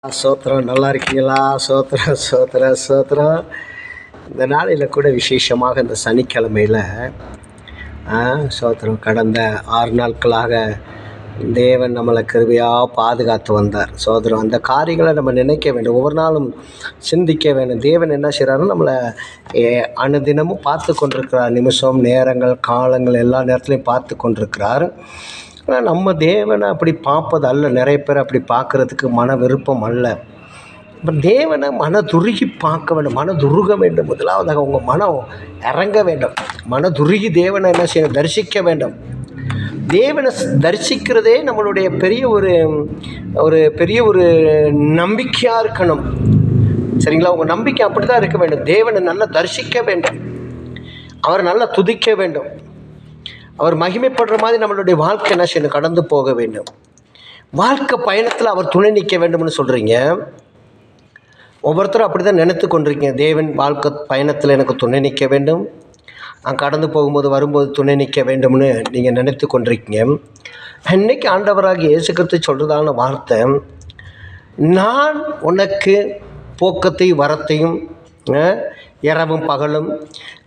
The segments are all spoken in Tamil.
சோத்திரம், நல்லா இருக்கீங்களா? சோத்திரம் சோத்திரம் சோத்திரம். இந்த நாளையில் கூட விசேஷமாக இந்த சனிக்கிழமையில் சோத்திரம், கடந்த 6 நாட்களாக தேவன் நம்மளை கிருபையாக பாதுகாத்து வந்தார். சோத்திரம், அந்த காரியங்களை நம்ம நினைக்க வேண்டும், ஒவ்வொரு நாளும் சிந்திக்க வேண்டும். தேவன் என்ன செய்கிறாருன்னு நம்மளை அனுதினமும் பார்த்து கொண்டிருக்கிறார். நிமிஷம், நேரங்கள், காலங்கள் எல்லா நேரத்துலையும் பார்த்து கொண்டிருக்கிறார். ஆனால் நம்ம தேவனை அப்படி பார்ப்பது அல்ல. நிறைய பேர் அப்படி பார்க்குறதுக்கு மன விருப்பம் அல்ல. இப்போ தேவனை மனதுருகி பார்க்க வேண்டும், மனதுருக வேண்டும். முதலாவதாக உங்கள் மனம் இறங்க வேண்டும். மனதுருகி தேவனை என்ன செய்யணும்? தரிசிக்க வேண்டும். தேவனை தரிசிக்கிறதே நம்மளுடைய பெரிய ஒரு நம்பிக்கையாக இருக்கணும். சரிங்களா? உங்கள் நம்பிக்கை அப்படி தான் இருக்க வேண்டும். தேவனை நல்லா தரிசிக்க வேண்டும், அவரை நல்லா துதிக்க வேண்டும், அவர் மகிமைப்படுற மாதிரி நம்மளுடைய வாழ்க்கை என்ன செய்யணும்? கடந்து போக வேண்டும். வாழ்க்கை பயணத்தில் அவர் துணை நிற்க வேண்டும்னு சொல்கிறீங்க. ஒவ்வொருத்தரும் அப்படி தான் நினைத்து கொண்டிருக்கீங்க. தேவன் வாழ்க்கை பயணத்தில் எனக்கு துணை நிற்க வேண்டும், நான் கடந்து போகும்போது வரும்போது துணை நிற்க வேண்டும்னு நீங்கள் நினைத்து கொண்டிருக்கீங்க. இன்றைக்கி ஆண்டவராக இயேசு கிறிஸ்து சொல்கிறதான வார்த்தை, நான் உனக்கு போக்கத்தையும் வரத்தையும் இரவும் பகலும்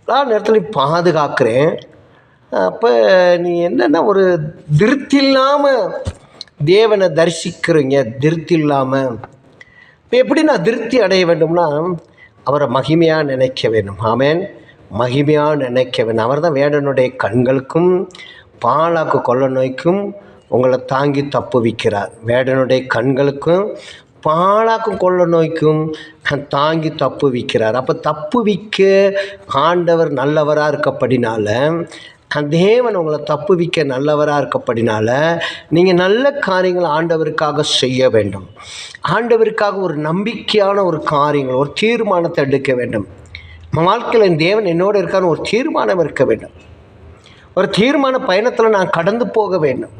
எல்லா நேரத்துலையும் பாதுகாக்கிறேன். அப்போ நீ என்னென்னா ஒரு திருப்தி இல்லாமல் தேவனை தரிசிக்கிறீங்க. திருப்தி இல்லாமல் இப்போ எப்படி நான் திருப்தி அடைய வேண்டும்னா, அவரை மகிமையாக நினைக்க வேண்டும். ஆமென். மகிமையாக நினைக்க வேண்டும். அவர் தான் வேடனுடைய கண்களுக்கும் பாலாக்கு கொள்ள நோய்க்கும் உங்களை தாங்கி தப்புவிக்கிறார். வேடனுடைய கண்களுக்கும் பாலாக்கும் கொள்ள நோய்க்கும் தாங்கி தப்புவிக்கிறார். அப்போ தப்புவிக்க ஆண்டவர் நல்லவராக இருக்கப்படினால, தேவன் உங்களை தப்புவிக்க நல்லவராக இருக்கப்படினால, நீங்கள் நல்ல காரியங்களை ஆண்டவருக்காக செய்ய வேண்டும். ஆண்டவருக்காக ஒரு நம்பிக்கையான ஒரு காரியங்கள், ஒரு தீர்மானத்தை எடுக்க வேண்டும். நம்ம வாழ்க்கையில் தேவன் என்னோடு இருக்கான்னு ஒரு தீர்மானம் இருக்க வேண்டும். ஒரு தீர்மான பயணத்தில் நான் கடந்து போக வேண்டும்.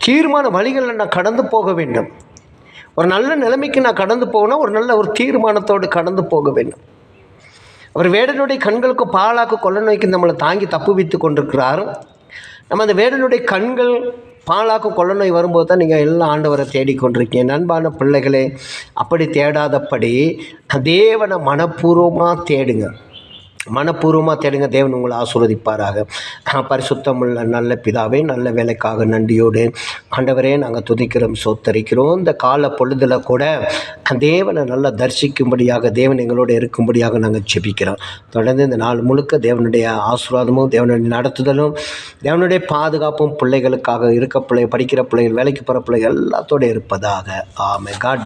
தீர்மான வழிகளில் நான் கடந்து போக வேண்டும். ஒரு நல்ல நிலைமைக்கு நான் கடந்து போகணும். ஒரு தீர்மானத்தோடு கடந்து போக வேண்டும். அவர் வேடனுடைய கண்களுக்கு பாலாக்கு கொள்ள நோய்க்கு நம்மளை தாங்கி தப்புவித்து கொண்டிருக்கிறார். நம்ம அந்த வேடனுடைய கண்கள் பாலாக்கு கொள்ள நோய் வரும்போது தான் நீங்கள் எல்லாம் ஆண்டவரை தேடிக்கொண்டிருக்கீங்க. நண்பான பிள்ளைகளே, அப்படி தேடாதபடி தேவனை மனப்பூர்வமாக தேடுங்க. மனப்பூர்வமாக தேடுங்க. தேவன் உங்களை ஆசீர்வதிப்பாராக. பரிசுத்தமுள்ள நல்ல பிதாவே, நல்ல வேலைக்காக நன்றியோடு ஆண்டவரே நாங்கள் துதிக்கிறோம், சோத்தரிக்கிறோம். இந்த கால பொழுதில் கூட தேவனை நல்லா தரிசிக்கும்படியாக, தேவன் எங்களோடு இருக்கும்படியாக நாங்கள் ஜெபிக்கிறோம். தொடர்ந்து இந்த நாள் முழுக்க தேவனுடைய ஆசீர்வாதமும், தேவனுடைய நடத்துதலும், தேவனுடைய பாதுகாப்பும் பிள்ளைகளுக்காக படிக்கிற பிள்ளைகள், வேலைக்கு போகிற பிள்ளைகள் எல்லாத்தோடு இருப்பதாக. ஆமென். காட்